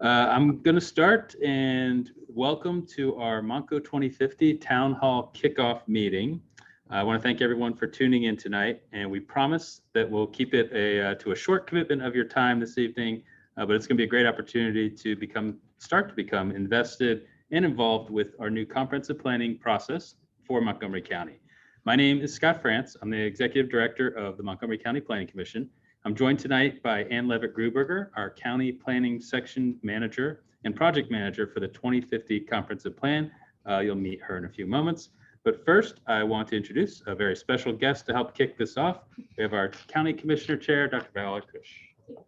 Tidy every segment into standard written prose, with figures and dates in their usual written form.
I'm going to start, and welcome to our Montco 2050 Town Hall Kickoff Meeting. I want to thank everyone for tuning in tonight, and we promise that we'll keep it to a short commitment of your time this evening, but it's going to be a great opportunity to start to become invested and involved with our new comprehensive planning process for Montgomery County. My name is Scott France. I'm the Executive Director of the Montgomery County Planning Commission. I'm joined tonight by Ann Levitt-Gruberger, our County Planning Section Manager and Project Manager for the 2050 Comprehensive Plan. You'll meet her in a few moments. But first, I want to introduce a very special guest to help kick this off. We have our County Commissioner Chair, Dr. Valerie Cush.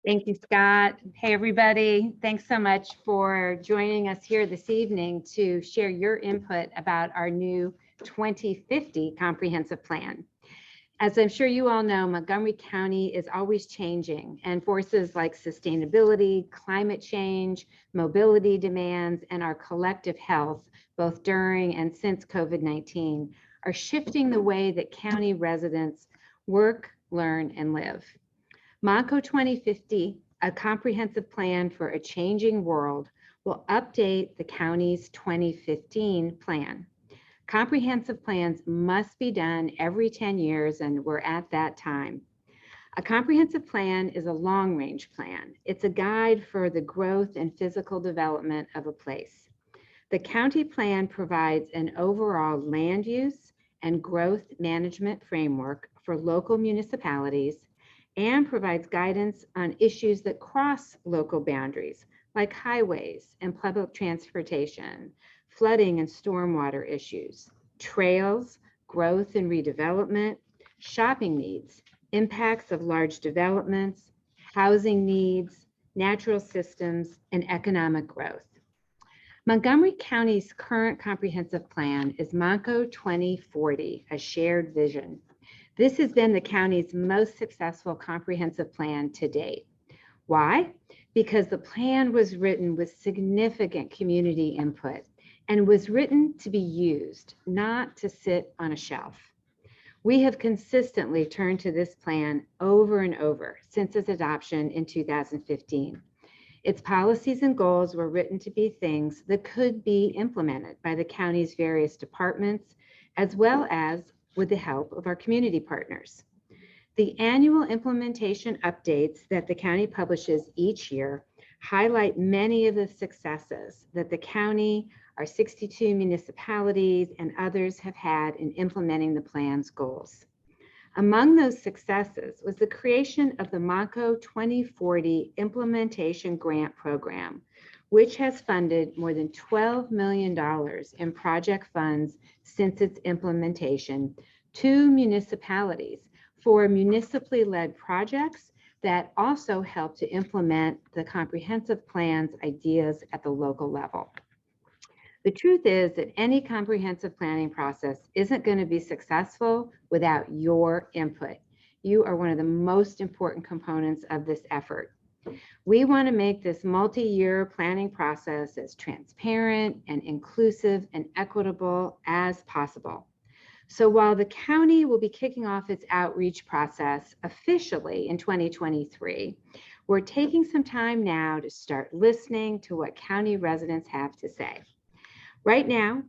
Thank you, Scott. Hey, everybody. Thanks so much for joining us here this evening to share your input about our new 2050 Comprehensive Plan. As I'm sure you all know, Montgomery County is always changing, and forces like sustainability, climate change, mobility demands, and our collective health, both during and since COVID-19, are shifting the way that county residents work, learn, and live. Montco 2050, a comprehensive plan for a changing world, will update the county's 2015 plan. Comprehensive plans must be done every 10 years, and we're at that time. A comprehensive plan is a long-range plan. It's a guide for the growth and physical development of a place. The county plan provides an overall land use and growth management framework for local municipalities and provides guidance on issues that cross local boundaries, like highways and public transportation, flooding and stormwater issues, trails, growth and redevelopment, shopping needs, impacts of large developments, housing needs, natural systems, and economic growth. Montgomery County's current comprehensive plan is Montco 2040, a shared vision. This has been the county's most successful comprehensive plan to date. Why? Because the plan was written with significant community input and was written to be used, not to sit on a shelf. We have consistently turned to this plan over and over since its adoption in 2015. Its policies and goals were written to be things that could be implemented by the county's various departments, as well as with the help of our community partners. The annual implementation updates that the county publishes each year highlight many of the successes that the county, our 62 municipalities, and others have had in implementing the plan's goals. Among those successes was the creation of the Montco 2040 Implementation Grant Program, which has funded more than $12 million in project funds since its implementation to municipalities for municipally led projects that also help to implement the comprehensive plan's ideas at the local level. The truth is that any comprehensive planning process isn't going to be successful without your input. You are one of the most important components of this effort. We want to make this multi-year planning process as transparent and inclusive and equitable as possible. So while the county will be kicking off its outreach process officially in 2023, we're taking some time now to start listening to what county residents have to say. Right now,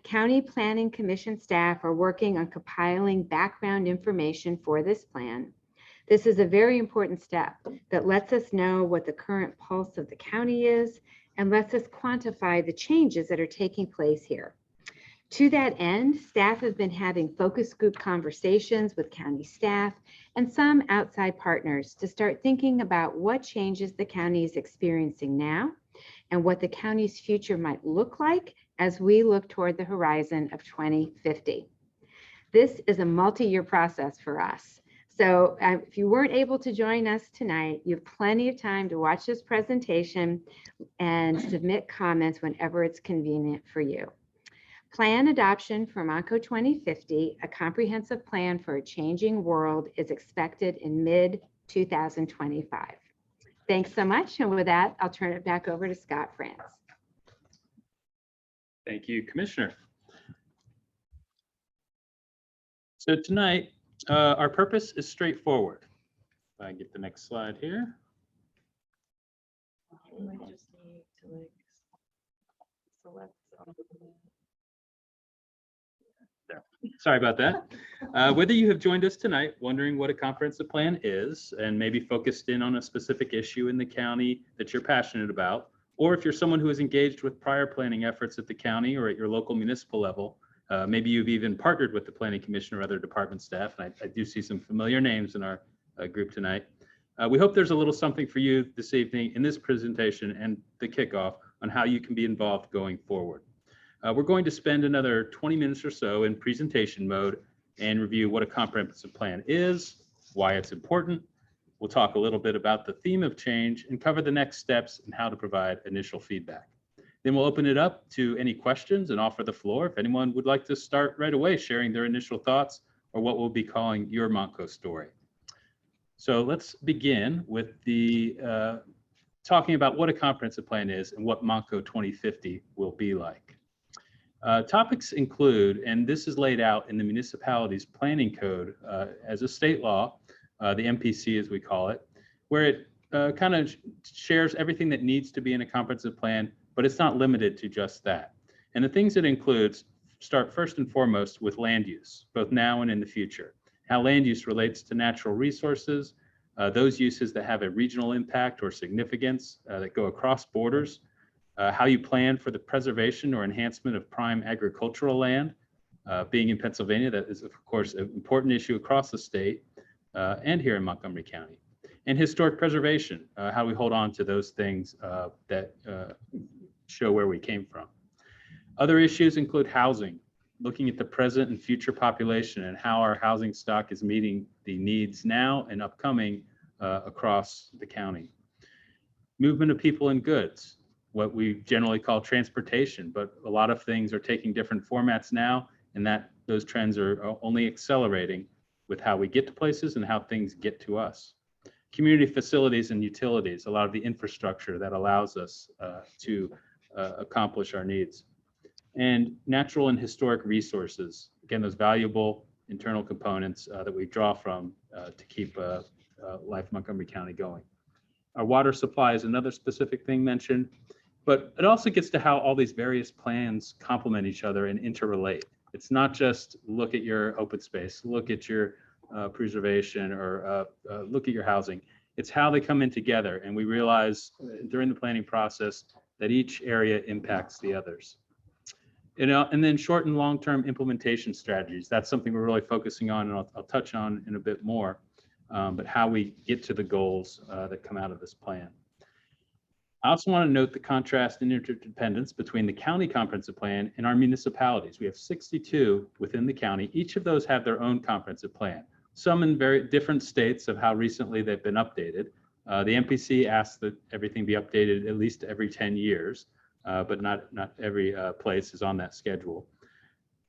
County Planning Commission staff are working on compiling background information for this plan. This is a very important step that lets us know what the current pulse of the county is and lets us quantify the changes that are taking place here. To that end, staff have been having focus group conversations with county staff and some outside partners to start thinking about what changes the county is experiencing now and what the county's future might look like as we look toward the horizon of 2050. This is a multi-year process for us. So if you weren't able to join us tonight, you have plenty of time to watch this presentation and submit comments whenever it's convenient for you. Plan adoption for Montco 2050, a comprehensive plan for a changing world, is expected in mid-2025. Thanks so much. And with that, I'll turn it back over to Scott France. Thank you, Commissioner. So tonight, our purpose is straightforward. If I get the next slide here. We might just need to like select some of Sorry about that. Whether you have joined us tonight wondering what a comprehensive plan is and maybe focused in on a specific issue in the county that you're passionate about, or if you're someone who is engaged with prior planning efforts at the county or at your local municipal level, maybe you've even partnered with the Planning Commission or other department staff, and I do see some familiar names in our group tonight. We hope there's a little something for you this evening in this presentation and the kickoff on how you can be involved going forward. We're going to spend another 20 minutes or so in presentation mode and review what a comprehensive plan is, why it's important. We'll talk a little bit about the theme of change and cover the next steps and how to provide initial feedback. Then we'll open it up to any questions and offer the floor if anyone would like to start right away sharing their initial thoughts or what we'll be calling your Montco story. So let's begin with the talking about what a comprehensive plan is and what Montco 2050 will be like. Topics include, and this is laid out in the municipality's planning code as a state law, the MPC as we call it, where it kind of shares everything that needs to be in a comprehensive plan, but it's not limited to just that. And the things it includes start first and foremost with land use, both now and in the future. How land use relates to natural resources, those uses that have a regional impact or significance that go across borders, how you plan for the preservation or enhancement of prime agricultural land. Being in Pennsylvania, that is, of course, an important issue across the state and here in Montgomery County. And historic preservation, how we hold on to those things that show where we came from. Other issues include housing, looking at the present and future population and how our housing stock is meeting the needs now and upcoming across the county. Movement of people and goods, what we generally call transportation, but a lot of things are taking different formats now, and that those trends are only accelerating with how we get to places and how things get to us. Community facilities and utilities, a lot of the infrastructure that allows us to accomplish our needs. And natural and historic resources, again, those valuable internal components that we draw from to keep life in Montgomery County going. Our water supply is another specific thing mentioned, but it also gets to how all these various plans complement each other and interrelate. It's not just look at your open space, look at your preservation, or look at your housing. It's how they come in together. And we realize during the planning process that each area impacts the others. You know, and then short and long-term implementation strategies. That's something we're really focusing on, and I'll touch on in a bit more, but how we get to the goals that come out of this plan. I also want to note the contrast and interdependence between the county comprehensive plan and our municipalities. We have 62 within the county. Each of those have their own comprehensive plan, some in very different states of how recently they've been updated. The MPC asks that everything be updated at least every 10 years, but not every place is on that schedule.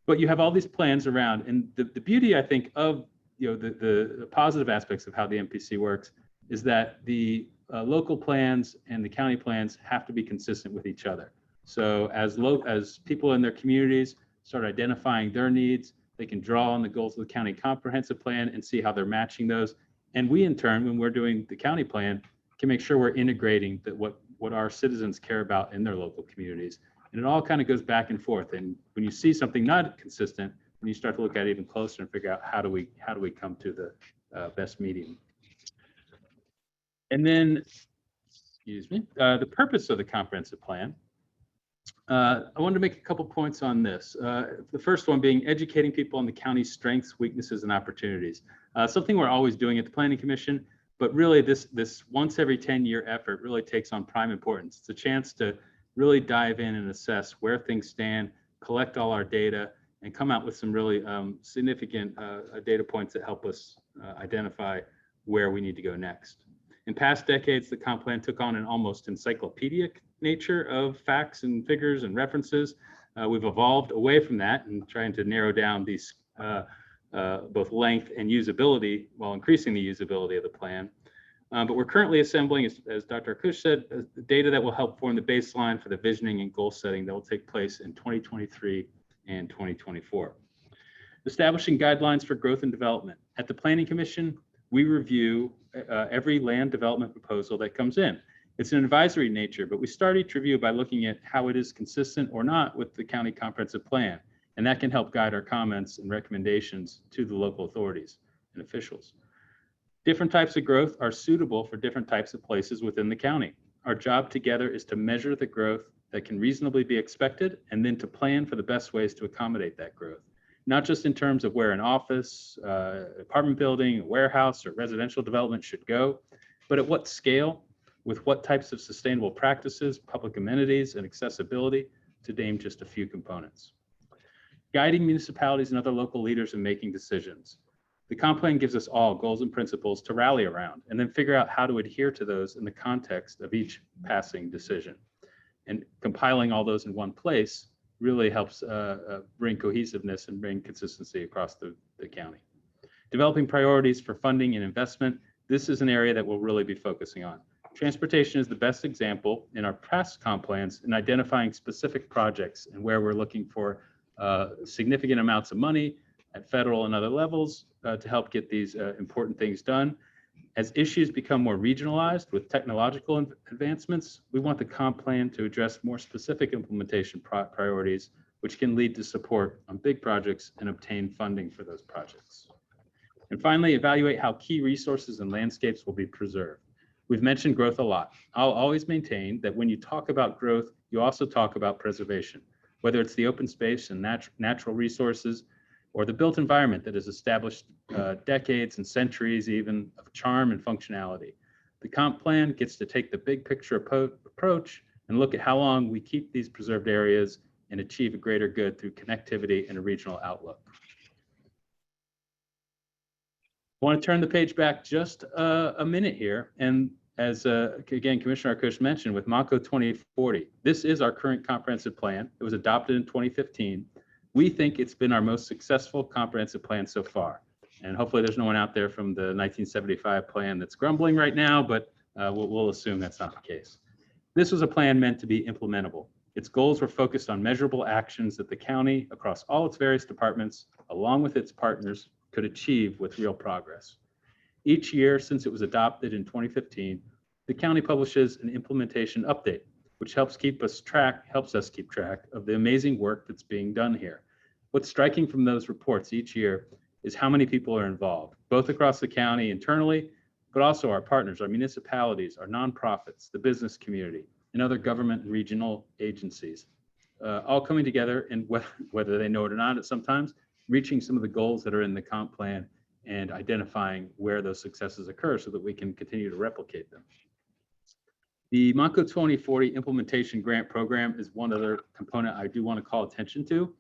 But you have all these plans around, and the beauty, I think, of the positive aspects of how the MPC works is that the local plans and the county plans have to be consistent with each other. So as people in their communities start identifying their needs, they can draw on the goals of the county comprehensive plan and see how they're matching those. And we, in turn, when we're doing the county plan, can make sure we're integrating that what our citizens care about in their local communities. And it all kind of goes back and forth. And when you see something not consistent, when you start to look at it even closer and figure out how do we come to the best medium. And then, excuse me, the purpose of the comprehensive plan. I wanted to make a couple points on this. The first one being educating people on the county's strengths, weaknesses, and opportunities. Something we're always doing at the Planning Commission, but really this once every 10-year effort really takes on prime importance. It's a chance to really dive in and assess where things stand, collect all our data, and come out with some really significant data points that help us identify where we need to go next. In past decades, the comp plan took on an almost encyclopedic nature of facts and figures and references. We've evolved away from that and trying to narrow down these both length and usability while increasing the usability of the plan. But we're currently assembling, as Dr. Kush said, data that will help form the baseline for the visioning and goal setting that will take place in 2023 and 2024. Establishing guidelines for growth and development. At the Planning Commission, we review every land development proposal that comes in. It's an advisory nature, but we start each review by looking at how it is consistent or not with the county comprehensive plan, and that can help guide our comments and recommendations to the local authorities and officials. Different types of growth are suitable for different types of places within the county. Our job together is to measure the growth that can reasonably be expected and then to plan for the best ways to accommodate that growth, not just in terms of where an office, apartment building, a warehouse, or residential development should go, but at what scale, with what types of sustainable practices, public amenities, and accessibility, to name just a few components. Guiding municipalities and other local leaders in making decisions. The comp plan gives us all goals and principles to rally around and then figure out how to adhere to those in the context of each passing decision. And compiling all those in one place really helps bring cohesiveness and bring consistency across the county. Developing priorities for funding and investment. This is an area that we'll really be focusing on. Transportation is the best example in our past comp plans in identifying specific projects and where we're looking for significant amounts of money at federal and other levels to help get these important things done. As issues become more regionalized with technological advancements, we want the comp plan to address more specific implementation priorities, which can lead to support on big projects and obtain funding for those projects. And finally, evaluate how key resources and landscapes will be preserved. We've mentioned growth a lot. I'll always maintain that when you talk about growth, you also talk about preservation, whether it's the open space and natural resources or the built environment that has established decades and centuries even of charm and functionality. The comp plan gets to take the big picture approach and look at how long we keep these preserved areas and achieve a greater good through connectivity and a regional outlook. I want to turn the page back just a minute here. And as again, Commissioner Arkush mentioned, with Montco 2040, this is our current comprehensive plan. It was adopted in 2015. We think it's been our most successful comprehensive plan so far. And hopefully there's no one out there from the 1975 plan that's grumbling right now, but we'll assume that's not the case. This was a plan meant to be implementable. Its goals were focused on measurable actions that the county, across all its various departments, along with its partners, could achieve with real progress. Each year since it was adopted in 2015, the county publishes an implementation update, which helps us keep track of the amazing work that's being done here. What's striking from those reports each year is how many people are involved, both across the county internally, but also our partners, our municipalities, our nonprofits, the business community, and other government and regional agencies, all coming together and whether they know it or not, sometimes reaching some of the goals that are in the comp plan and identifying where those successes occur so that we can continue to replicate them. The Montco 2040 Implementation Grant Program is one other component I do want to call attention to.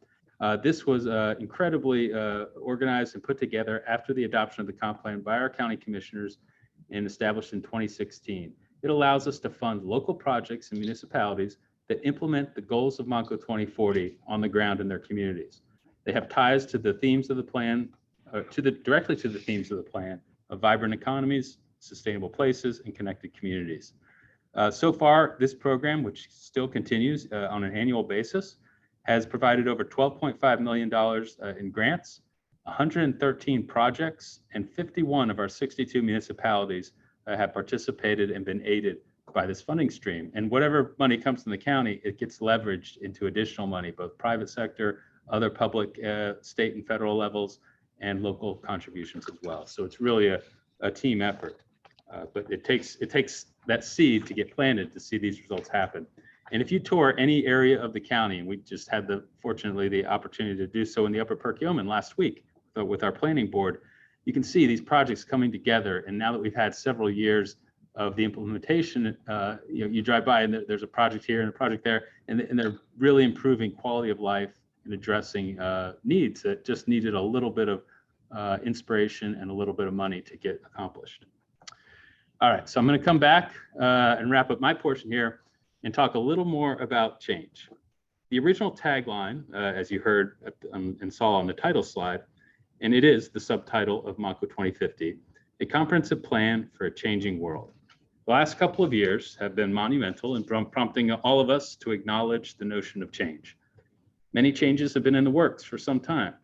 This was incredibly organized and put together after the adoption of the comp plan by our county commissioners and established in 2016. It allows us to fund local projects and municipalities that implement the goals of Montco 2040 on the ground in their communities. They have ties to the themes of the plan, directly to the themes of the plan of vibrant economies, sustainable places, and connected communities. So far, this program, which still continues on an annual basis, has provided over $12.5 million in grants, 113 projects, and 51 of our 62 municipalities have participated and been aided by this funding stream. And whatever money comes from the county, it gets leveraged into additional money, both private sector, other public, state and federal levels, and local contributions as well. So it's really a team effort, but it takes that seed to get planted to see these results happen. And if you tour any area of the county, and we just had fortunately the opportunity to do so in the Upper Perkiomen last week with our planning board, you can see these projects coming together. And now that we've had several years of the implementation, you drive by and there's a project here and a project there, and they're really improving quality of life and addressing needs that just needed a little bit of inspiration and a little bit of money to get accomplished. All right, so I'm going to come back and wrap up my portion here and talk a little more about change. The original tagline, as you heard and saw on the title slide, and it is the subtitle of Montco 2050, a comprehensive plan for a changing world. The last couple of years have been monumental in prompting all of us to acknowledge the notion of change. Many changes have been in the works for some time,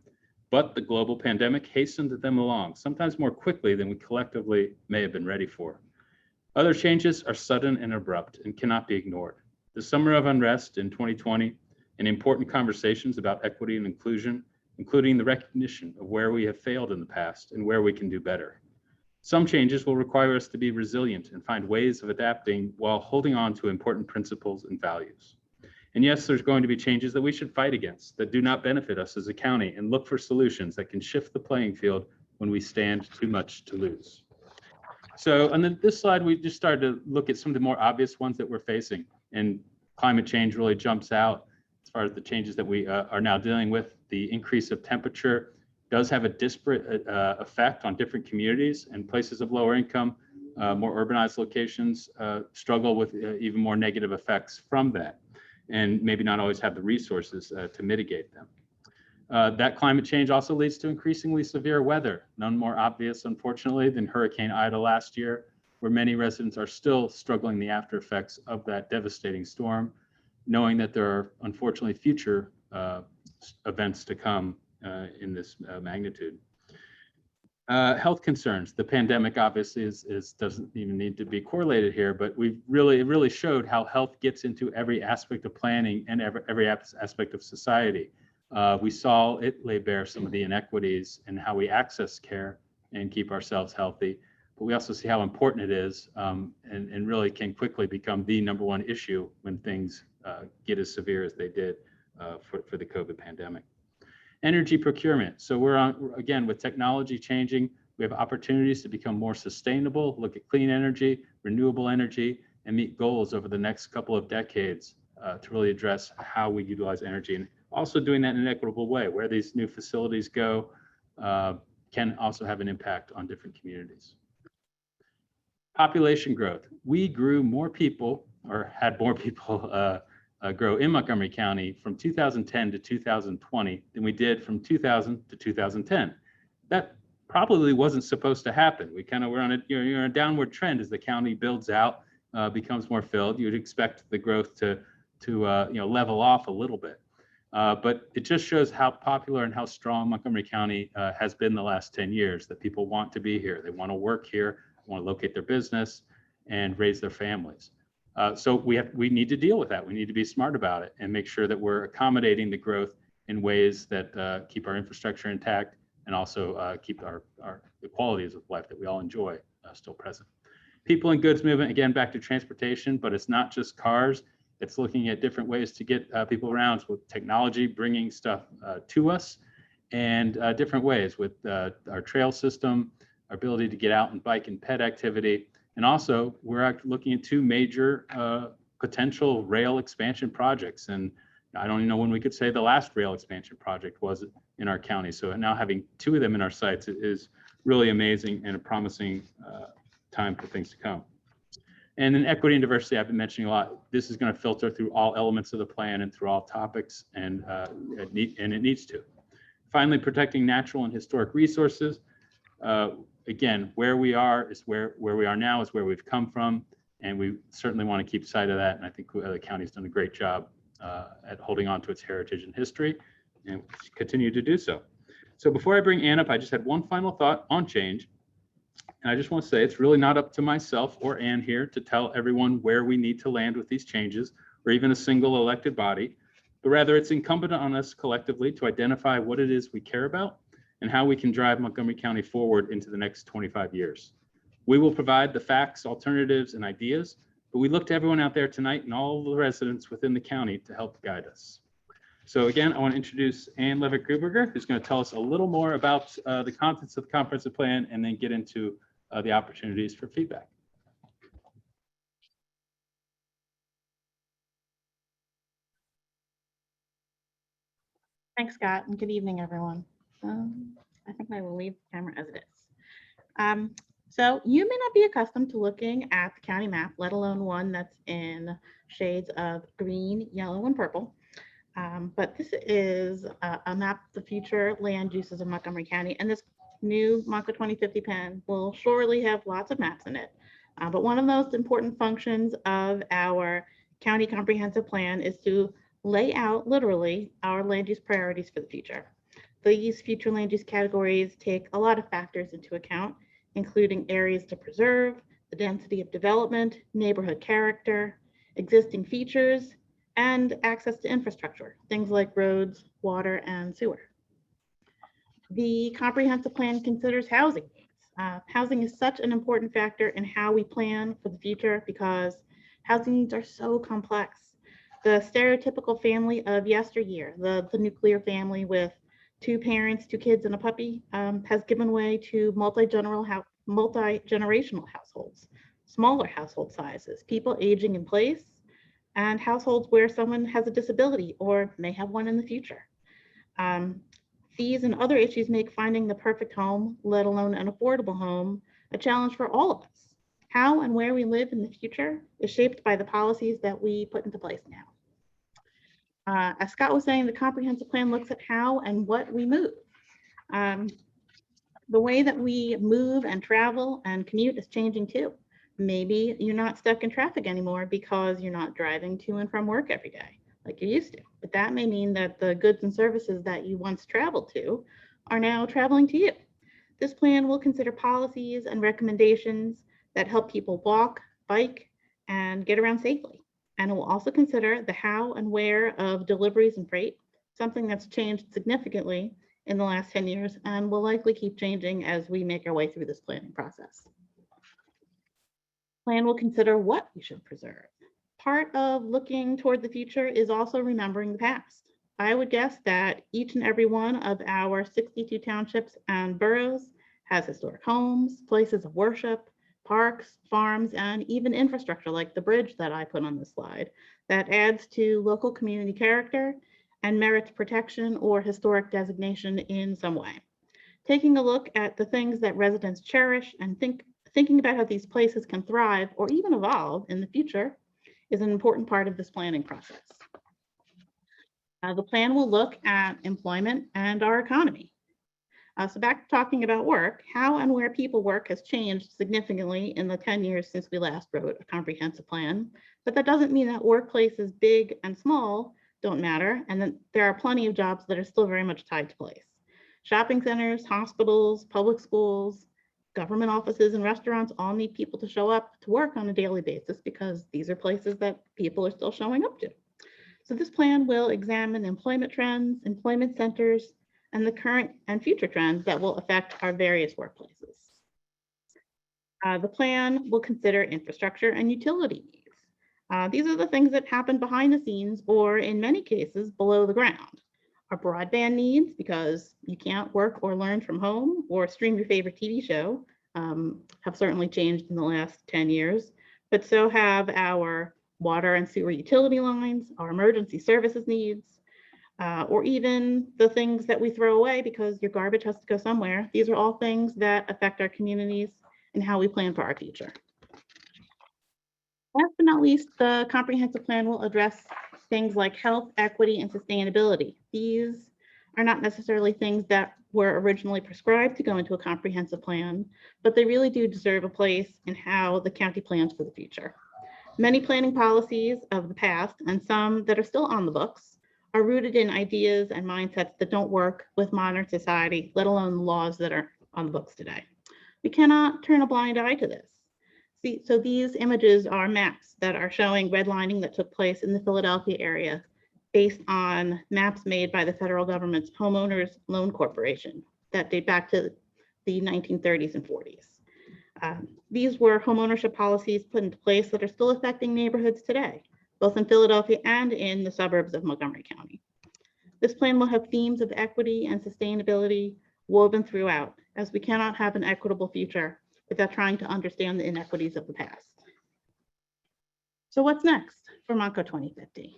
but the global pandemic hastened them along, sometimes more quickly than we collectively may have been ready for. Other changes are sudden and abrupt and cannot be ignored. The summer of unrest in 2020 and important conversations about equity and inclusion, including the recognition of where we have failed in the past and where we can do better. Some changes will require us to be resilient and find ways of adapting while holding on to important principles and values. And yes, there's going to be changes that we should fight against that do not benefit us as a county and look for solutions that can shift the playing field when we stand too much to lose. So on this slide, we just started to look at some of the more obvious ones that we're facing, and climate change really jumps out as far as the changes that we are now dealing with. The increase of temperature does have a disparate effect on different communities, and places of lower income, more urbanized locations struggle with even more negative effects from that, and maybe not always have the resources to mitigate them. That climate change also leads to increasingly severe weather, none more obvious, unfortunately, than Hurricane Ida last year, where many residents are still struggling the after effects of that devastating storm, knowing that there are unfortunately future events to come in this magnitude. Health concerns. The pandemic obviously doesn't even need to be correlated here, but it really showed how health gets into every aspect of planning and every aspect of society. We saw it lay bare some of the inequities in how we access care and keep ourselves healthy, but we also see how important it is and really can quickly become the #1 issue when things get as severe as they did for the COVID pandemic. Energy procurement. So we're on, again, with technology changing, we have opportunities to become more sustainable, look at clean energy, renewable energy, and meet goals over the next couple of decades to really address how we utilize energy, and also doing that in an equitable way. Where these new facilities go can also have an impact on different communities. Population growth. We grew more people, or had more people grow in Montgomery County from 2010 to 2020 than we did from 2000 to 2010. That probably wasn't supposed to happen. We're on a downward trend as the county builds out, becomes more filled. You'd expect the growth to level off a little bit. But it just shows how popular and how strong Montgomery County has been the last 10 years, that people want to be here. They want to work here, want to locate their business and raise their families. So we need to deal with that. We need to be smart about it and make sure that we're accommodating the growth in ways that keep our infrastructure intact and also keep the qualities of life that we all enjoy still present. People and goods movement, again, back to transportation, but it's not just cars. It's looking at different ways to get people around with technology, bringing stuff to us, and different ways with our trail system, our ability to get out and bike and pet activity. And also, we're looking at 2 major potential rail expansion projects. And I don't even know when we could say the last rail expansion project was in our county. So now having 2 of them in our sites is really amazing and a promising time for things to come. And then equity and diversity, I've been mentioning a lot. This is going to filter through all elements of the plan and through all topics, and it needs to. Finally, protecting natural and historic resources. Again, where we are is where we are now is where we've come from, and we certainly want to keep sight of that. And I think the county's done a great job at holding on to its heritage and history, and continue to do so. So before I bring Ann up, I just had one final thought on change. And I just want to say it's really not up to myself or Ann here to tell everyone where we need to land with these changes, or even a single elected body, but rather it's incumbent on us collectively to identify what it is we care about and how we can drive Montgomery County forward into the next 25 years. We will provide the facts, alternatives, and ideas, but we look to everyone out there tonight and all the residents within the county to help guide us. So again, I want to introduce Ann Levitt-Gruberger, who's going to tell us a little more about the contents of the comprehensive plan and then get into the opportunities for feedback. Thanks, Scott, and good evening, everyone. I think I will leave the camera as it is. So you may not be accustomed to looking at the county map, let alone one that's in shades of green, yellow, and purple. But this is a map of the future land uses of Montgomery County, and this new Montco 2050 plan will surely have lots of maps in it. But one of the most important functions of our county comprehensive plan is to lay out literally our land use priorities for the future. These future land use categories take a lot of factors into account, including areas to preserve, the density of development, neighborhood character, existing features, and access to infrastructure, things like roads, water, and sewer. The comprehensive plan considers housing needs. Housing is such an important factor in how we plan for the future because housing needs are so complex. The stereotypical family of yesteryear, the nuclear family with 2 parents, 2 kids, and a puppy, has given way to multi-generational households, smaller household sizes, people aging in place, and households where someone has a disability or may have one in the future. Fees and other issues make finding the perfect home, let alone an affordable home, a challenge for all of us. How and where we live in the future is shaped by the policies that we put into place now. As Scott was saying, the comprehensive plan looks at how and what we move. The way that we move and travel and commute is changing too. Maybe you're not stuck in traffic anymore because you're not driving to and from work every day like you used to. But that may mean that the goods and services that you once traveled to are now traveling to you. This plan will consider policies and recommendations that help people walk, bike, and get around safely. And it will also consider the how and where of deliveries and freight, something that's changed significantly in the last 10 years and will likely keep changing as we make our way through this planning process. Plan will consider what we should preserve. Part of looking toward the future is also remembering the past. I would guess that each and every one of our 62 townships and boroughs has historic homes, places of worship, parks, farms, and even infrastructure like the bridge that I put on this slide that adds to local community character and merits protection or historic designation in some way. Taking a look at the things that residents cherish and thinking about how these places can thrive or even evolve in the future is an important part of this planning process. The plan will look at employment and our economy. So back to talking about work, how and where people work has changed significantly in the 10 years since we last wrote a comprehensive plan, but that doesn't mean that workplaces big and small don't matter, and that there are plenty of jobs that are still very much tied to place. Shopping centers, hospitals, public schools, government offices, and restaurants all need people to show up to work on a daily basis because these are places that people are still showing up to. So this plan will examine employment trends, employment centers, and the current and future trends that will affect our various workplaces. The plan will consider infrastructure and utility needs. These are the things that happen behind the scenes or in many cases below the ground. Our broadband needs, because you can't work or learn from home or stream your favorite TV show, have certainly changed in the last 10 years, but so have our water and sewer utility lines, our emergency services needs, or even the things that we throw away because your garbage has to go somewhere. These are all things that affect our communities and how we plan for our future. Last but not least, the comprehensive plan will address things like health, equity, and sustainability. These are not necessarily things that were originally prescribed to go into a comprehensive plan, but they really do deserve a place in how the county plans for the future. Many planning policies of the past, and some that are still on the books, are rooted in ideas and mindsets that don't work with modern society, let alone the laws that are on the books today. We cannot turn a blind eye to this. So these images are maps that are showing redlining that took place in the Philadelphia area based on maps made by the federal government's Homeowners Loan Corporation that date back to the 1930s and 40s. These were homeownership policies put into place that are still affecting neighborhoods today, both in Philadelphia and in the suburbs of Montgomery County. This plan will have themes of equity and sustainability woven throughout, as we cannot have an equitable future without trying to understand the inequities of the past. So what's next for Montco 2050?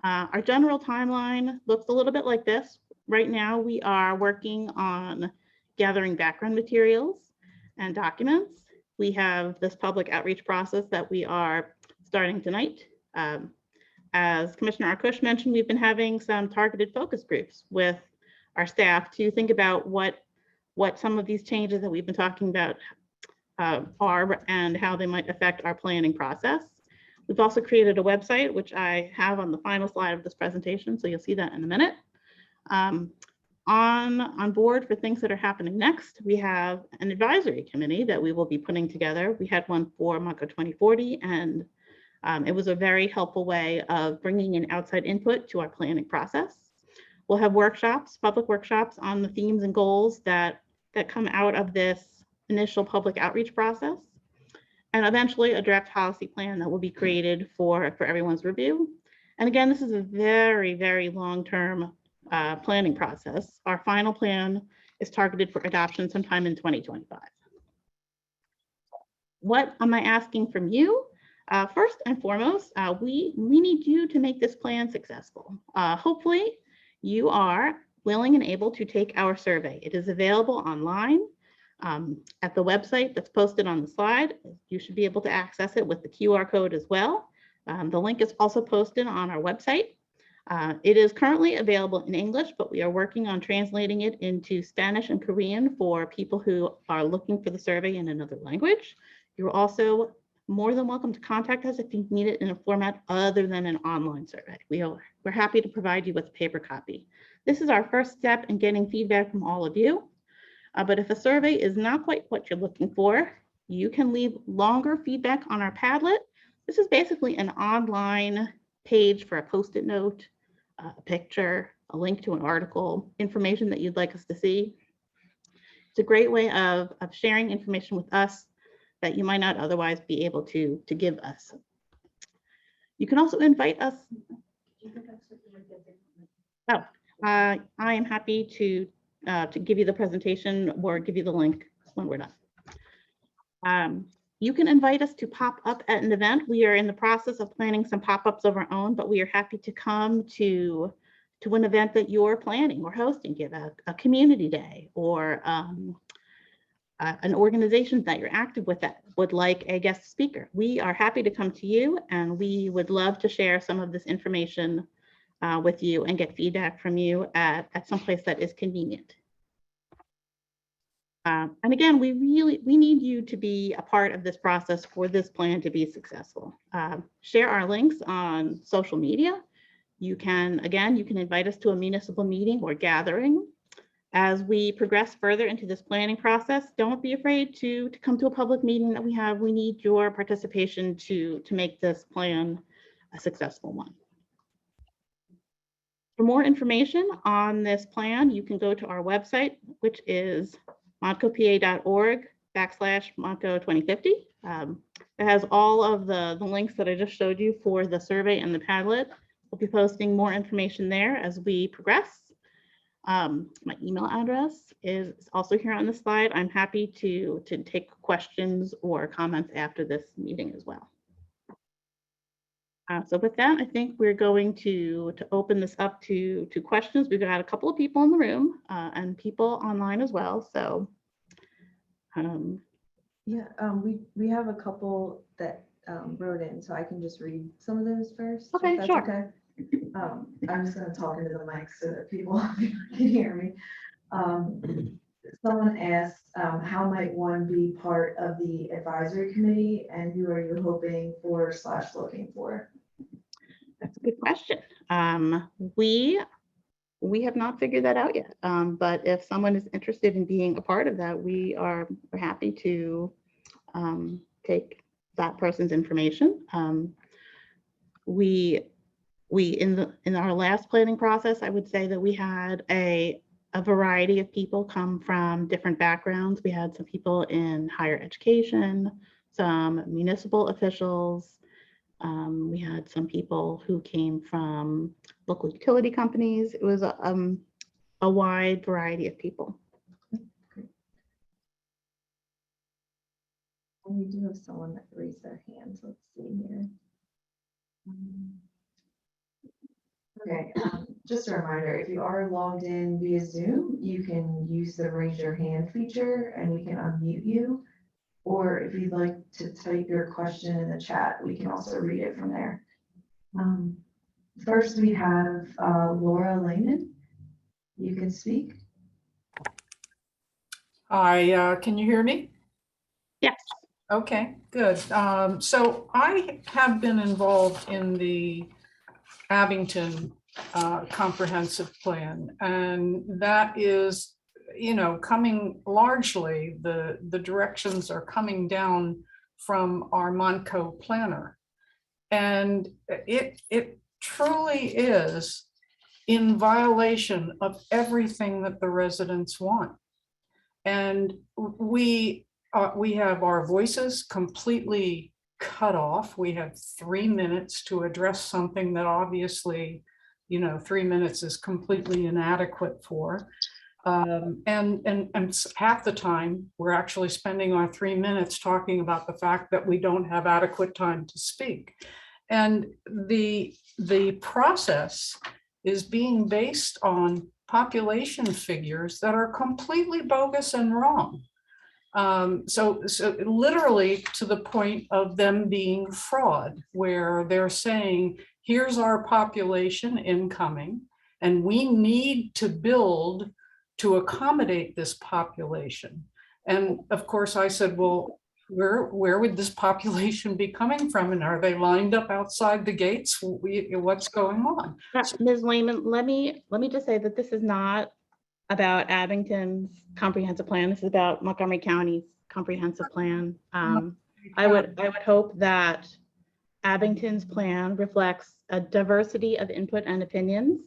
Our general timeline looks a little bit like this. Right now, we are working on gathering background materials and documents. We have this public outreach process that we are starting tonight. As Commissioner Arkush mentioned, we've been having some targeted focus groups with our staff to think about what some of these changes that we've been talking about are and how they might affect our planning process. We've also created a website, which I have on the final slide of this presentation, so you'll see that in a minute. on board for things that are happening next, we have an advisory committee that we will be putting together. We had one for Montco 2040, and it was a very helpful way of bringing in outside input to our planning process. We'll have workshops, public workshops on the themes and goals that come out of this initial public outreach process, and eventually a draft policy plan that will be created for everyone's review. And again, this is a very, very long-term planning process. Our final plan is targeted for adoption sometime in 2025. What am I asking from you? First and foremost, we need you to make this plan successful. Hopefully, you are willing and able to take our survey. It is available online at the website that's posted on the slide. You should be able to access it with the QR code as well. The link is also posted on our website. It is currently available in English, but we are working on translating it into Spanish and Korean for people who are looking for the survey in another language. You're also more than welcome to contact us if you need it in a format other than an online survey. We're happy to provide you with a paper copy. This is our first step in getting feedback from all of you. But if a survey is not quite what you're looking for, you can leave longer feedback on our Padlet. This is basically an online page for a Post-it note, a picture, a link to an article, information that you'd like us to see. It's a great way of sharing information with us that you might not otherwise be able to give us. You can also invite us. Oh, I am happy to give you the presentation or give you the link when we're done. You can invite us to pop up at an event. We are in the process of planning some pop-ups of our own, but we are happy to come to an event that you're planning or hosting, give a community day or an organization that you're active with that would like a guest speaker. We are happy to come to you, and we would love to share some of this information with you and get feedback from you at some place that is convenient. And again, we need you to be a part of this process for this plan to be successful. Share our links on social media. You can invite us to a municipal meeting or gathering. As we progress further into this planning process, don't be afraid to come to a public meeting that we have. We need your participation to make this plan a successful one. For more information on this plan, you can go to our website, which is montcopa.org/Montco 2050. It has all of the links that I just showed you for the survey and the Padlet. We'll be posting more information there as we progress. My email address is also here on the slide. I'm happy to take questions or comments after this meeting as well. So with that, I think we're going to open this up to questions. We've got a couple of people in the room and people online as well. So we have a couple that wrote in, so I can just read some of those first. Okay, if that's sure. Okay. I'm just going to talk into the mic so that people can hear me. Someone asked, how might one be part of the advisory committee, and who are you hoping for / looking for? That's a good question. We have not figured that out yet, but if someone is interested in being a part of that, we're happy to take that person's information. In our last planning process, I would say that we had a variety of people come from different backgrounds. We had some people in higher education, some municipal officials. We had some people who came from local utility companies. It was a wide variety of people. Great. And we do have someone that raised their hands. Let's see here. Okay, just a reminder, if you are logged in via Zoom, you can use the raise your hand feature and we can unmute you. Or if you'd like to type your question in the chat, we can also read it from there. First, we have Laura Lehman. You can speak. Hi, can you hear me? Yes. Okay, good. So I have been involved in the Abington comprehensive plan. And that is, coming largely, the directions are coming down from our Montco planner. And it truly is in violation of everything that the residents want. And we have our voices completely cut off. We have 3 minutes to address something that obviously, 3 minutes is completely inadequate for. And half the time we're actually spending our 3 minutes talking about the fact that we don't have adequate time to speak. And the process is being based on population figures that are completely bogus and wrong. So literally to the point of them being fraud, where they're saying, here's our population incoming, and we need to build to accommodate this population. And of course I said, well, where would this population be coming from? And are they lined up outside the gates? What's going on? Ms. Lehman, let me just say that this is not about Abington's comprehensive plan. This is about Montgomery County's comprehensive plan. I would hope that Abington's plan reflects a diversity of input and opinions,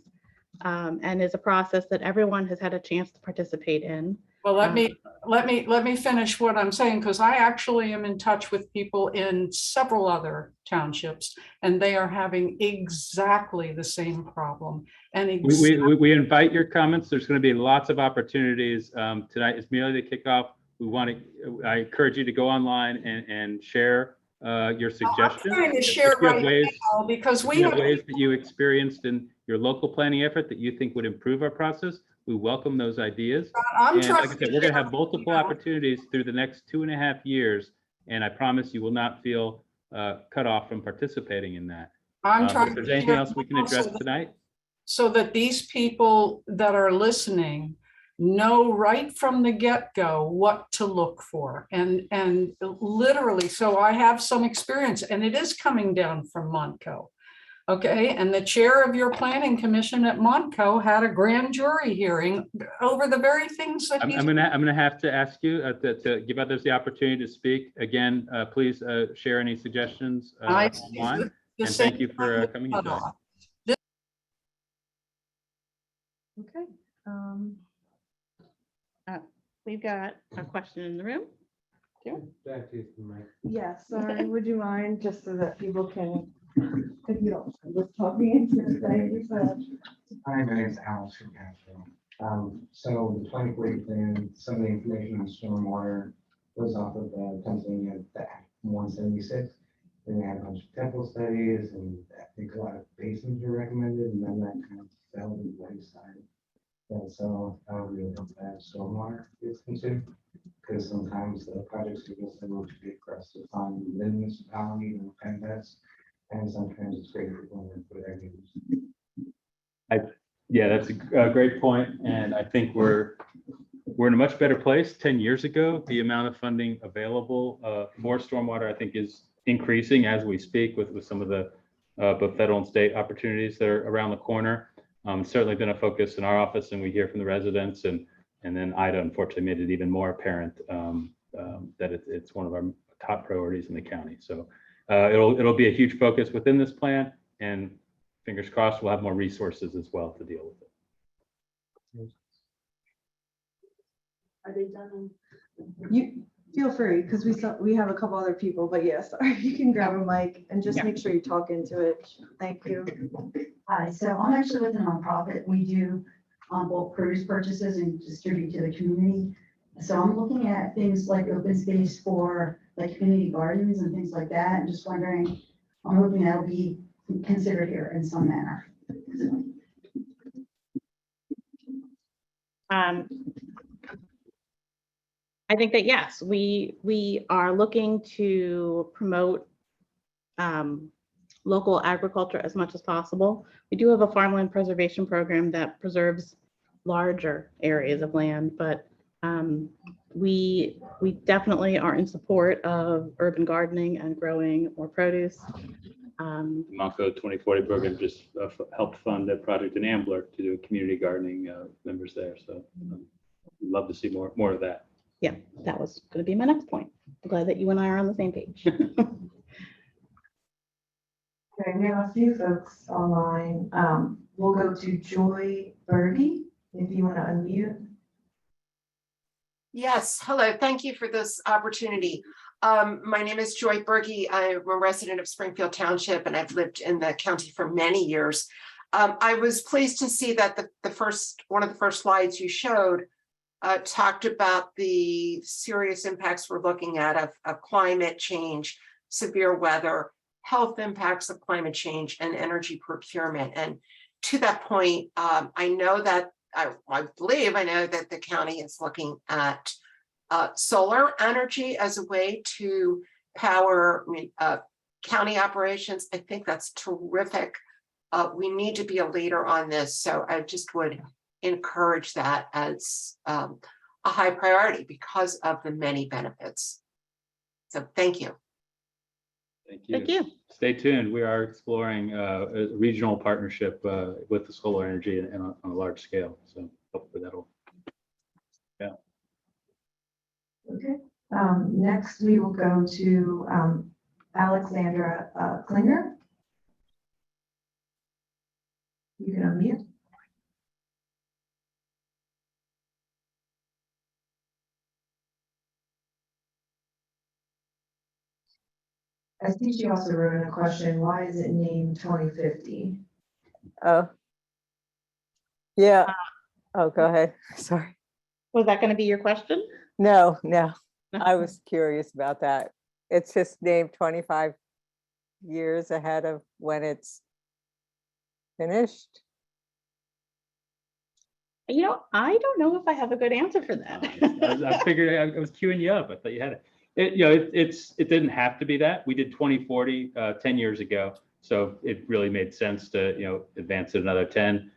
and is a process that everyone has had a chance to participate in. Well, let me finish what I'm saying, because I actually am in touch with people in several other townships, and they are having exactly the same problem. And we invite your comments. There's going to be lots of opportunities. Tonight is merely the kickoff. I encourage you to go online and share your suggestions. I'm trying to share right now, because we have ways that you experienced in your local planning effort that you think would improve our process. We welcome those ideas. And like I said, we're going to have multiple opportunities through the next 2.5 years, and I promise you will not feel cut off from participating in that. If there's anything else we can address tonight, so that these people that are listening know right from the get-go what to look for, and literally, so I have some experience, and it is coming down from Montco. Okay, and the chair of your planning commission at Montco had a grand jury hearing over the very things that I'm gonna have to ask you to give others the opportunity to speak again. Please share any suggestions online, and thank you for coming in. Okay. We've got a question in the room. Yes, sorry, would you mind, just so that people can, if you don't, just talking into the thing. Hi, my name is Alex from Castro. So the 2040 plan, some of the information on stormwater was off of Pennsylvania Act 176. Then they had a bunch of temple studies, and I think a lot of basins were recommended, and then that kind of fell to the wayside. And so I would really hope that stormwater is considered, because sometimes the projects are just a little too big for us to find within the municipality and kind of that's, and sometimes it's great for going for their needs. Yeah, that's a great point, and I think we're in a much better place. 10 years ago, the amount of funding available for stormwater, I think, is increasing as we speak with some of the both federal and state opportunities that are around the corner. Certainly been a focus in our office, and we hear from the residents, and then Ida unfortunately made it even more apparent that it's one of our top priorities in the county. So it'll be a huge focus within this plan, and fingers crossed we'll have more resources as well to deal with it. Are they done? You feel free, because we have a couple other people, but yes, you can grab a mic and just make sure you talk into it. Thank you. Hi, so I'm actually with a nonprofit. We do bulk produce purchases and distribute to the community. So I'm looking at things like open space for like community gardens and things like that, and just wondering, I'm hoping that'll be considered here in some manner. I think that yes, we are looking to promote local agriculture as much as possible. We do have a farmland preservation program that preserves larger areas of land, but we definitely are in support of urban gardening and growing more produce. The Montco 2040 program just helped fund a project in Ambler to do community gardening members there. So love to see more of that. Yeah, that was going to be my next point. I'm glad that you and I are on the same page. Okay, we have a few folks online. We'll go to Joy Birdie, if you want to unmute. Yes, hello, thank you for this opportunity. My name is Joy Berge. I'm a resident of Springfield Township and I've lived in the county for many years. I was pleased to see that one of the first slides you showed talked about the serious impacts we're looking at of climate change, severe weather, health impacts of climate change, and energy procurement. And to that point, I know that I believe I know that the county is looking at solar energy as a way to power county operations. I think that's terrific. We need to be a leader on this. So I just would encourage that as a high priority because of the many benefits. So thank you. Thank you. Thank you. Stay tuned. We are exploring a regional partnership with the solar energy and on a large scale. So hopefully that'll. Okay. Next, we will go to Alexandra Klinger. You can unmute. I see she also wrote in a question, why is it named 2050? Oh, yeah. Oh, go ahead. Sorry. Was that going to be your question? No, I was curious about that. It's just named 25 years ahead of when it's finished. You know, I don't know if I have a good answer for that. I figured I was queuing you up. I thought you had it. It didn't have to be that. We did 2040 10 years ago, so it really made sense to advance it another 10.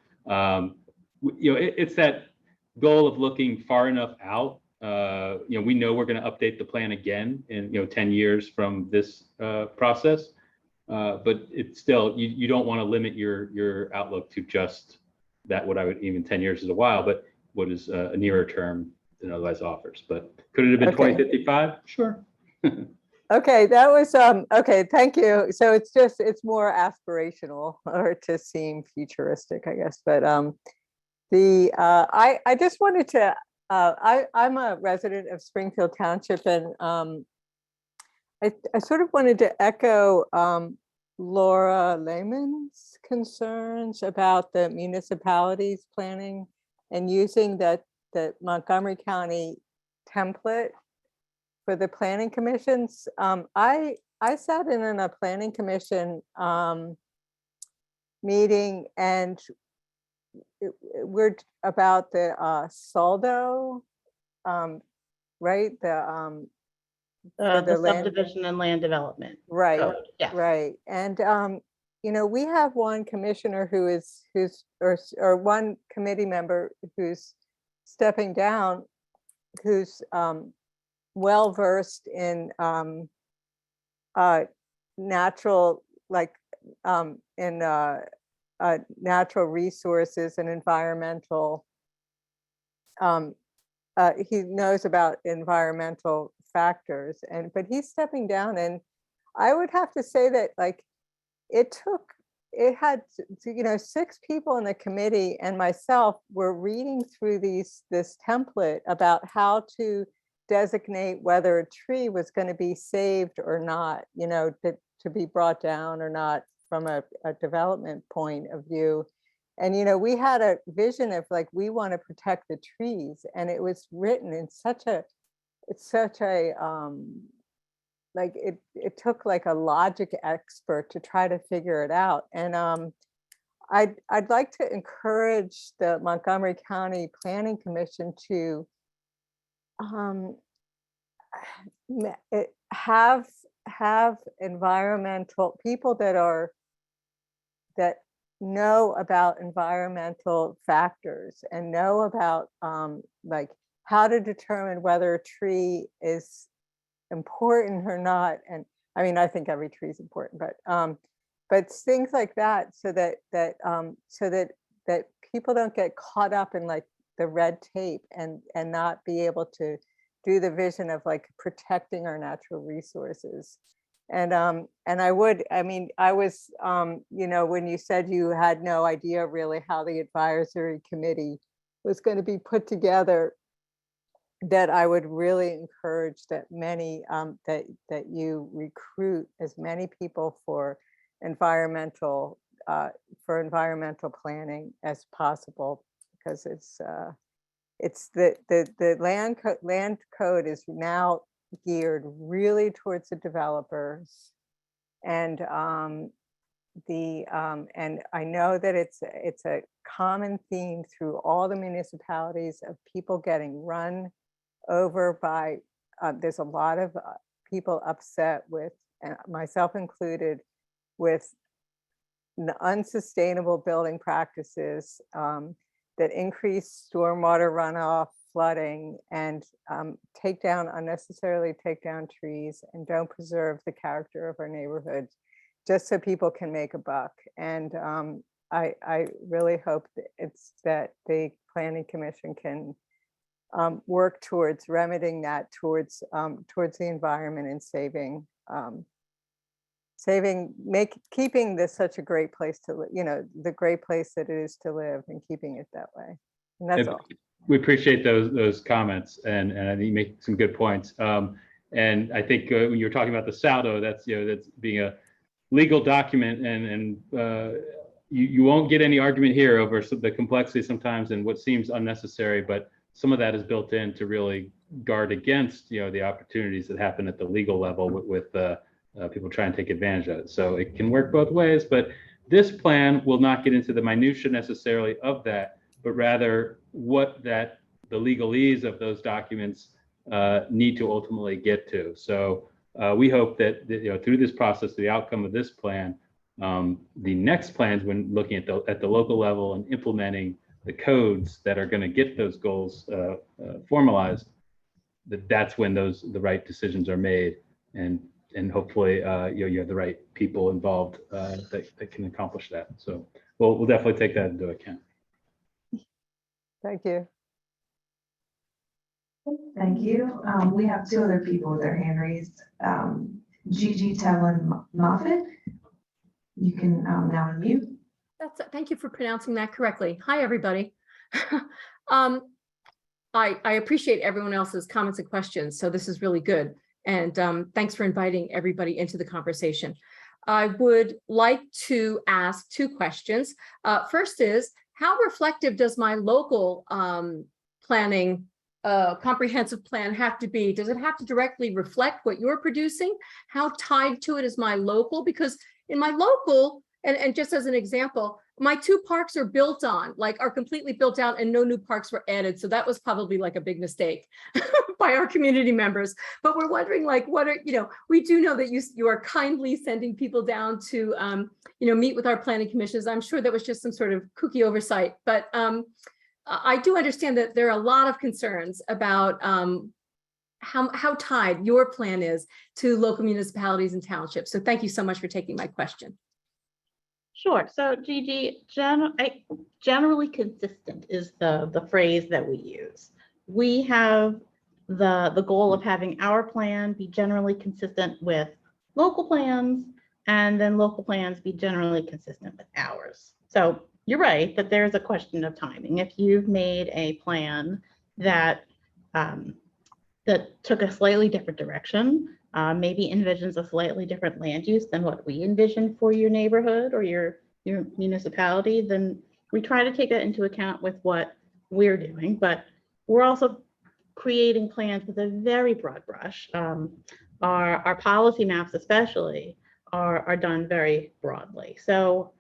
It's that goal of looking far enough out. We know we're going to update the plan again in 10 years from this process, but it's still you don't want to limit your outlook to just that. What I would even 10 years is a while, but what is a nearer term than otherwise offers. But could it have been 2055? Sure. Okay, that was okay, thank you. So it's more aspirational or to seem futuristic, I guess. But I just wanted to I'm a resident of Springfield Township, and I sort of wanted to echo Laura Lehman's concerns about the municipalities planning and using the Montgomery County template for the planning commissions. I sat in a planning commission meeting, and we're about the SALDO, right? The subdivision and land development. Right, code. Yes. right. And we have one commissioner or one committee member who's stepping down, who's well versed in natural, natural resources and environmental. He knows about environmental factors, but he's stepping down, and I would have to say that it had 6 people in the committee and myself were reading through this template about how to designate whether a tree was going to be saved or not, to be brought down or not from a development point of view. And we had a vision of we want to protect the trees, and it was written in it took a logic expert to try to figure it out. And I'd like to encourage the Montgomery County Planning Commission to have environmental people that know about environmental factors and know about how to determine whether a tree is important or not. And I mean, I think every tree is important, but but things like that, so that people don't get caught up in like the red tape and not be able to do the vision of like protecting our natural resources. And I was, when you said you had no idea really how the advisory committee was going to be put together, that I would really encourage that that you recruit as many people for environmental planning as possible, because it's the land code is now geared really towards the developers, and and I know that it's a common theme through all the municipalities of people getting run over by. There's a lot of people upset with, and myself included, with unsustainable building practices that increase stormwater runoff, flooding, and unnecessarily take down trees and don't preserve the character of our neighborhoods just so people can make a buck. And I really hope that the Planning Commission can work towards remedying that, towards the environment, and keeping this such a great place to live, the great place that it is to live, and keeping it that way. And that's all. We appreciate those comments, and I think you make some good points. And I think when you're talking about the saldo, that's being a legal document, and you won't get any argument here over the complexity sometimes and what seems unnecessary, but some of that is built in to really guard against the opportunities that happen at the legal level with people trying to take advantage of it. So it can work both ways, but this plan will not get into the minutia necessarily of that, but rather what the legalese of those documents need to ultimately get to. So we hope that through this process, the outcome of this plan, the next plans, when looking at the local level and implementing the codes that are going to get those goals formalized, that's when the right decisions are made, and hopefully you have the right people involved that can accomplish that. So we'll definitely take that into account. Thank you. Thank you. We have two other people with their hand raised. Gigi Tellin Moffitt. You can now unmute. Thank you for pronouncing that correctly. Hi, everybody. I appreciate everyone else's comments and questions, so this is really good. And thanks for inviting everybody into the conversation. I would like to ask two questions. First is, how reflective does my local planning comprehensive plan have to be? Does it have to directly reflect what you're producing? How tied to it is my local? Because in my local, and just as an example, my two parks are completely built out, and no new parks were added. So that was probably like a big mistake by our community members. But we're wondering, we do know that you are kindly sending people down to, meet with our planning commissions. I'm sure that was just some sort of kooky oversight. But I do understand that there are a lot of concerns about how tied your plan is to local municipalities and townships. So thank you so much for taking my question. Sure. So Gigi, generally consistent is the phrase that we use. We have the goal of having our plan be generally consistent with local plans, and then local plans be generally consistent with ours. So you're right that there's a question of timing. If you've made a plan that took a slightly different direction, maybe envisions a slightly different land use than what we envisioned for your neighborhood or your municipality, then we try to take that into account with what we're doing. But we're also creating plans with a very broad brush. Our policy maps especially are done very broadly. So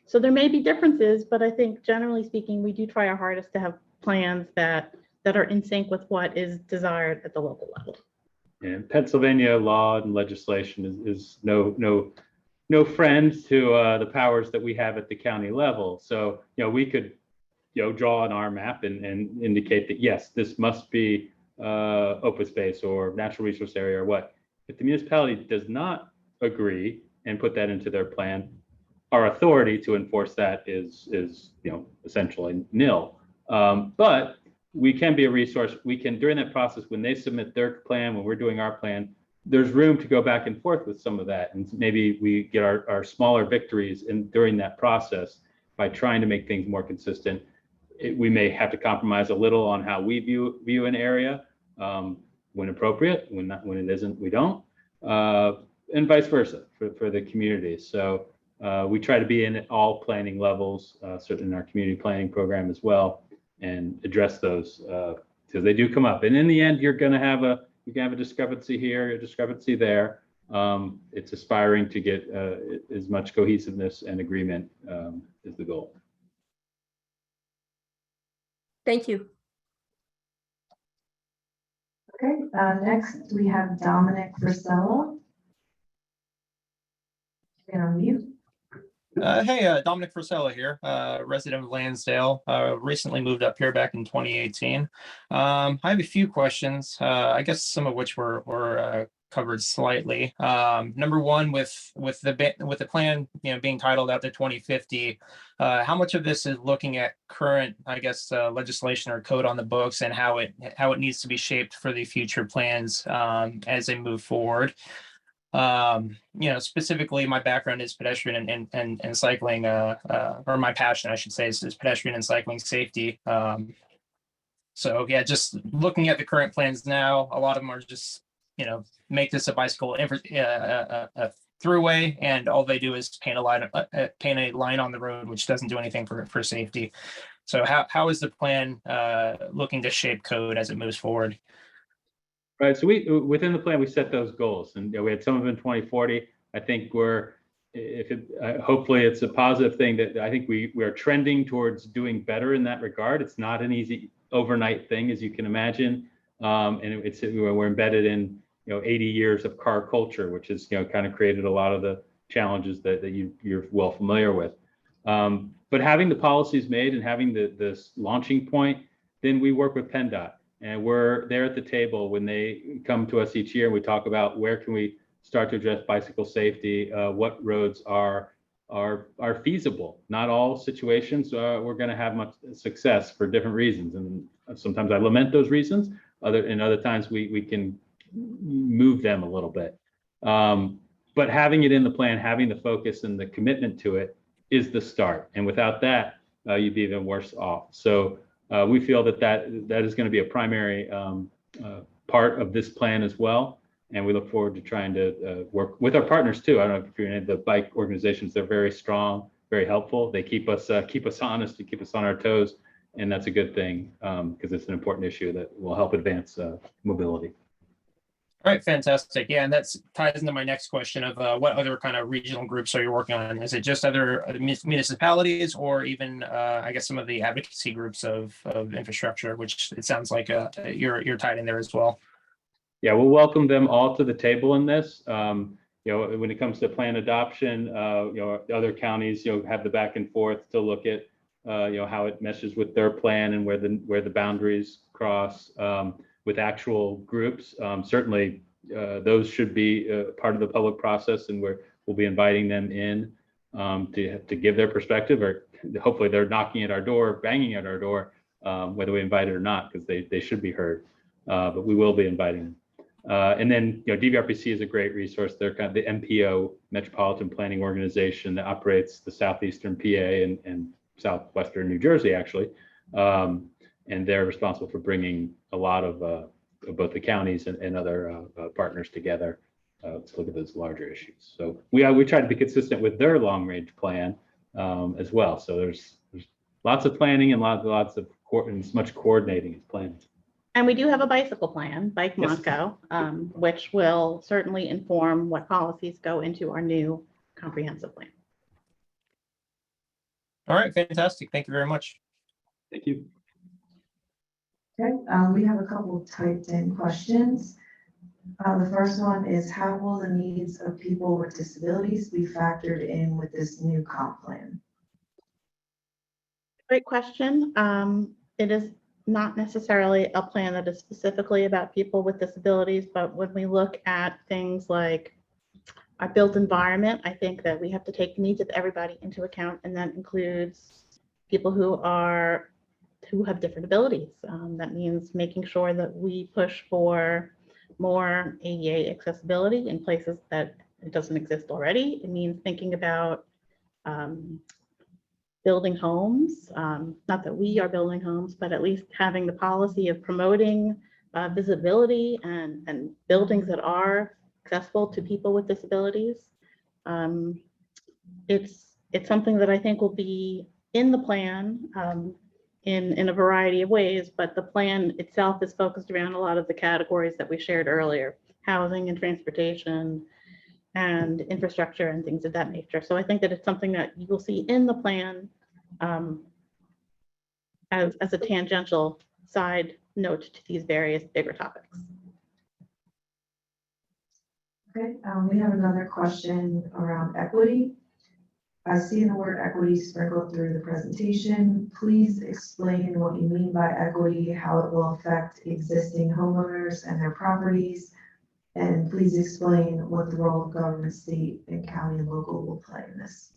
so there may be differences, but I think generally speaking, we do try our hardest to have plans that are in sync with what is desired at the local level. And Pennsylvania law and legislation is no friend to the powers that we have at the county level. So we could draw on our map and indicate that yes, this must be open space or natural resource area or what. If the municipality does not agree and put that into their plan. Our authority to enforce that is essentially nil. But we can be a resource. We can, during that process, when they submit their plan, when we're doing our plan, there's room to go back and forth with some of that. And maybe we get our smaller victories during that process by trying to make things more consistent. We may have to compromise a little on how we view an area when appropriate. When it isn't, we don't. And vice versa for the community. So we try to be in at all planning levels, certainly in our community planning program as well, and address those because they do come up. And in the end, you can have a discrepancy here, a discrepancy there. It's aspiring to get as much cohesiveness and agreement is the goal. Thank you. Okay, next we have Dominic Frisella. You can unmute. Hey, Dominic Frisella here, resident of Lansdale, recently moved up here back in 2018. I have a few questions, I guess some of which were covered slightly. Number one, with the plan, being titled out to 2050, how much of this is looking at current, I guess, legislation or code on the books and how it needs to be shaped for the future plans as they move forward? Specifically my background is pedestrian and cycling, or my passion, I should say, is pedestrian and cycling safety. So yeah, just looking at the current plans now, a lot of them are just, make this a bicycle throughway, and all they do is paint a line on the road, which doesn't do anything for safety. So how is the plan looking to shape code as it moves forward? Right. So within the plan, we set those goals, and we had some of them in 2040. I think hopefully it's a positive thing that I think we are trending towards doing better in that regard. It's not an easy overnight thing, as you can imagine. And we're embedded in 80 years of car culture, which has kind of created a lot of the challenges that you're well familiar with. But having the policies made and having this launching point, then we work with PennDOT. And we're there at the table when they come to us each year and we talk about where can we start to address bicycle safety, what roads are feasible. Not all situations we're going to have much success for different reasons. And sometimes I lament those reasons. Other times we can move them a little bit. But having it in the plan, having the focus and the commitment to it is the start. And without that, you'd be even worse off. So we feel that is going to be a primary part of this plan as well. And we look forward to trying to work with our partners too. I don't know if you're in the bike organizations, they're very strong, very helpful. They keep us honest, to keep us on our toes. And that's a good thing because it's an important issue that will help advance mobility. All right, fantastic. Yeah, and that ties into my next question of what other kind of regional groups are you working on? Is it just other municipalities or even, I guess, some of the advocacy groups of infrastructure, which it sounds like you're tied in there as well? Yeah, we'll welcome them all to the table in this. When it comes to plan adoption, other counties, have the back and forth to look at, how it meshes with their plan and where the boundaries cross. With actual groups, certainly those should be part of the public process, and we'll be inviting them in to give their perspective, or hopefully they're knocking at our door, banging at our door, whether we invite it or not, because they should be heard. But we will be inviting them. And then DVRPC is a great resource. They're kind of the MPO, Metropolitan Planning Organization, that operates the southeastern PA and southwestern New Jersey, actually. And they're responsible for bringing a lot of both the counties and other partners together to look at those larger issues. So we try to be consistent with their long range plan as well. So there's lots of planning and lots of as much coordinating as planning. And we do have a bicycle plan, Bike Yes. Montco, which will certainly inform what policies go into our new comprehensive plan. All right, fantastic. Thank you very much. Thank you. Okay, we have a couple typed in questions. The first one is, how will the needs of people with disabilities be factored in with this new comp plan? Great question. It is not necessarily a plan that is specifically about people with disabilities, but when we look at things like our built environment. I think that we have to take the needs of everybody into account, and that includes people who have different abilities. That means making sure that we push for more ADA accessibility in places that it doesn't exist already. It means thinking about building homes, not that we are building homes, but at least having the policy of promoting visibility and buildings that are accessible to people with disabilities. It's something that I think will be in the plan in a variety of ways, but the plan itself is focused around a lot of the categories that we shared earlier: housing and transportation and infrastructure and things of that nature. So I think that it's something that you will see in the plan as a tangential side note to these various bigger topics. Okay, we have another question around equity. I see the word equity sprinkled through the presentation. Please explain what you mean by equity, how it will affect existing homeowners and their properties. And please explain what the role of government, state, and county and local will play in this.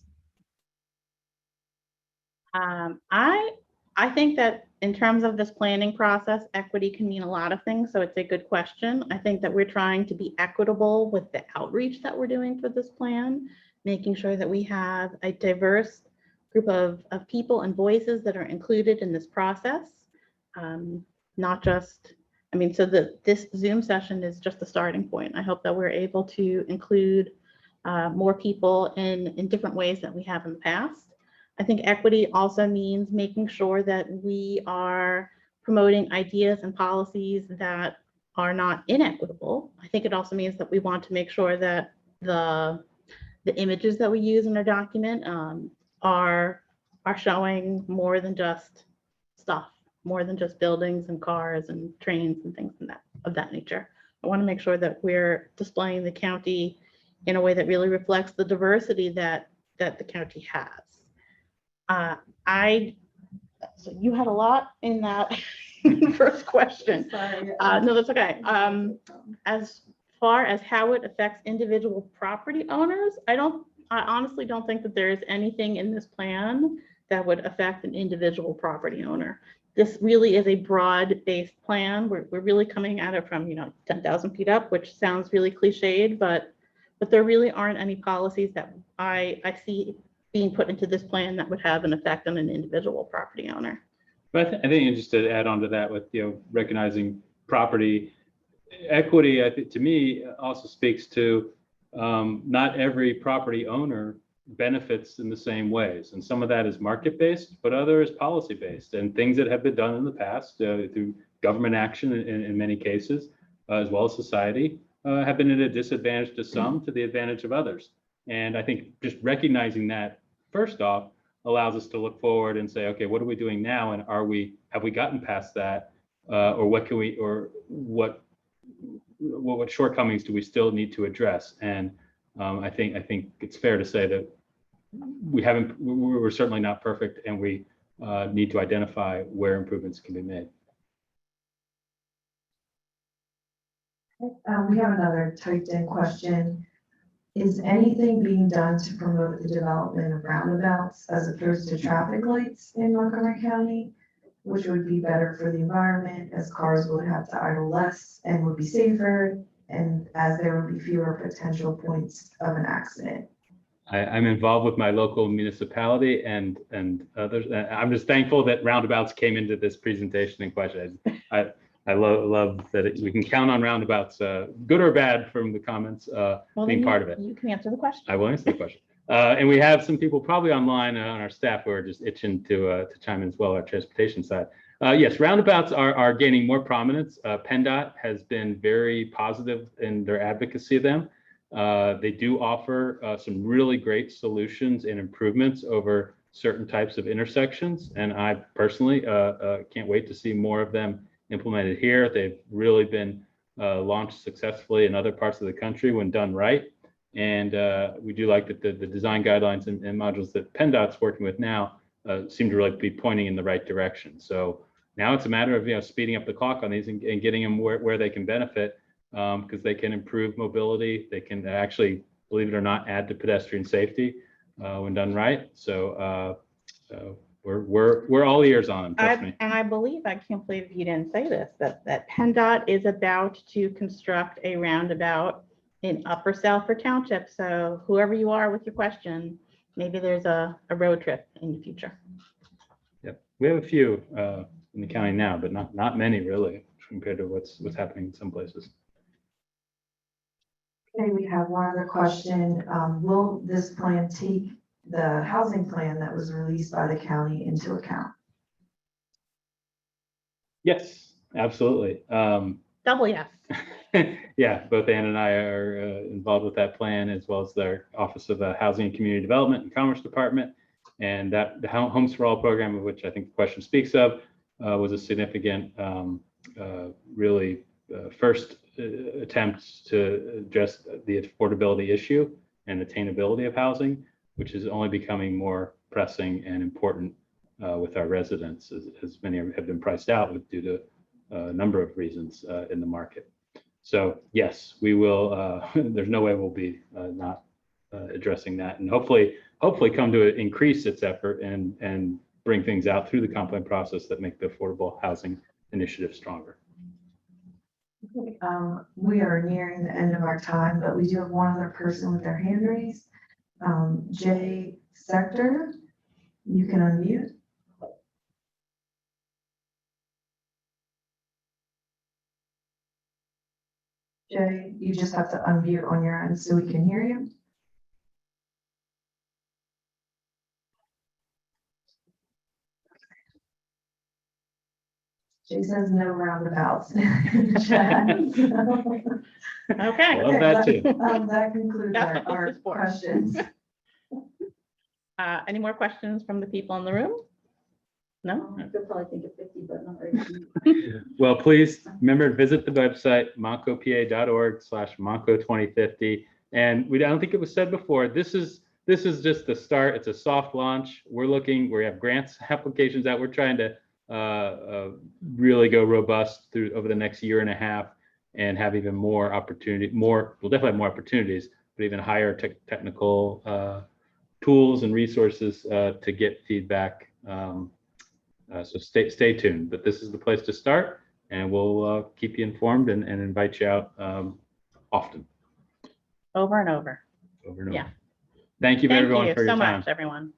I think that in terms of this planning process, equity can mean a lot of things. So it's a good question. I think that we're trying to be equitable with the outreach that we're doing for this plan, making sure that we have a diverse group of people and voices that are included in this process. Not just, I mean, so this Zoom session is just the starting point. I hope that we're able to include more people in different ways that we have in the past. I think equity also means making sure that we are promoting ideas and policies that are not inequitable. I think it also means that we want to make sure that the images that we use in our document are showing more than just stuff, more than just buildings and cars and trains and things of that nature. I want to make sure that we're displaying the county in a way that really reflects the diversity that the county has. So you had a lot in that first question. Sorry. No, that's okay. As far as how it affects individual property owners, I honestly don't think that there's anything in this plan that would affect an individual property owner. This really is a broad-based plan. We're really coming at it from 10,000 feet up, which sounds really cliched, but there really aren't any policies that I see being put into this plan that would have an effect on an individual property owner. But I think just to add on to that with recognizing property equity, I think to me also speaks to not every property owner benefits in the same ways, and some of that is market-based, but other is policy-based, and things that have been done in the past through government action in many cases, as well as society, have been at a disadvantage to some, to the advantage of others. And I think just recognizing that first off allows us to look forward and say, okay, what are we doing now, and have we gotten past that, or what shortcomings do we still need to address? And I think it's fair to say that we're certainly not perfect, and we need to identify where improvements can be made. We have another typed in question. Is anything being done to promote the development of roundabouts as opposed to traffic lights in Montgomery County, which would be better for the environment, as cars would have to idle less and would be safer, and as there would be fewer potential points of an accident? I'm involved with my local municipality and others. I'm just thankful that roundabouts came into this presentation in question. I love that we can count on roundabouts, good or bad, from the comments being part of it. You can answer the question. I will answer the question. And we have some people probably online on our staff who are just itching to chime in as well, our transportation side. Yes, roundabouts are gaining more prominence. PennDOT has been very positive in their advocacy of them. They do offer some really great solutions and improvements over certain types of intersections. And I personally can't wait to see more of them implemented here. They've really been launched successfully in other parts of the country when done right. And we do like that the design guidelines and modules that PennDOT's working with now seem to really be pointing in the right direction. So now it's a matter of speeding up the clock on these and getting them where they can benefit, because they can improve mobility. They can actually believe it or not, add to pedestrian safety when done right. So we're all ears on them, trust me. And I believe, I can't believe you didn't say this, that PennDOT is about to construct a roundabout in Upper Salford Township. So whoever you are with your question, maybe there's a road trip in the future. Yep, we have a few in the county now, but not many really compared to what's happening in some places. Okay, we have one other question. Will this plan take the housing plan that was released by the county into account? Yes, absolutely. Double yes. Yeah, both Ann and I are involved with that plan, as well as their Office of Housing and Community Development and Commerce Department. And that the Homes for All program, of which I think the question speaks of, was a significant, really first attempt to address the affordability issue and attainability of housing, which is only becoming more pressing and important with our residents, as many have been priced out due to a number of reasons in the market. So yes, we will. There's no way we'll be not addressing that, and hopefully come to increase its effort and bring things out through the comp plan process that make the affordable housing initiative stronger. We are nearing the end of our time, but we do have one other person with their hand raised. Jay Sector, you can unmute. Jay, you just have to unmute on your end so we can hear you. Jay says no roundabouts. in the chat. Okay. Love that too. That concludes That's what our this is for. questions. Any more questions from the people in the room? No? I could probably think of 50, but not right. Well, please remember to visit the website, montcopa.org/Montco2050. And I don't think it was said before, this is just the start. It's a soft launch. We have grants applications out. We're trying to really go robust through over the next year and a half and have even more opportunity, we'll definitely have more opportunities, but even higher technical tools and resources to get feedback. So stay tuned, but this is the place to start, and we'll keep you informed and invite you out often. Over and over. Over and over. Yeah. Thank you, Thank everyone, you for your so time. much, everyone.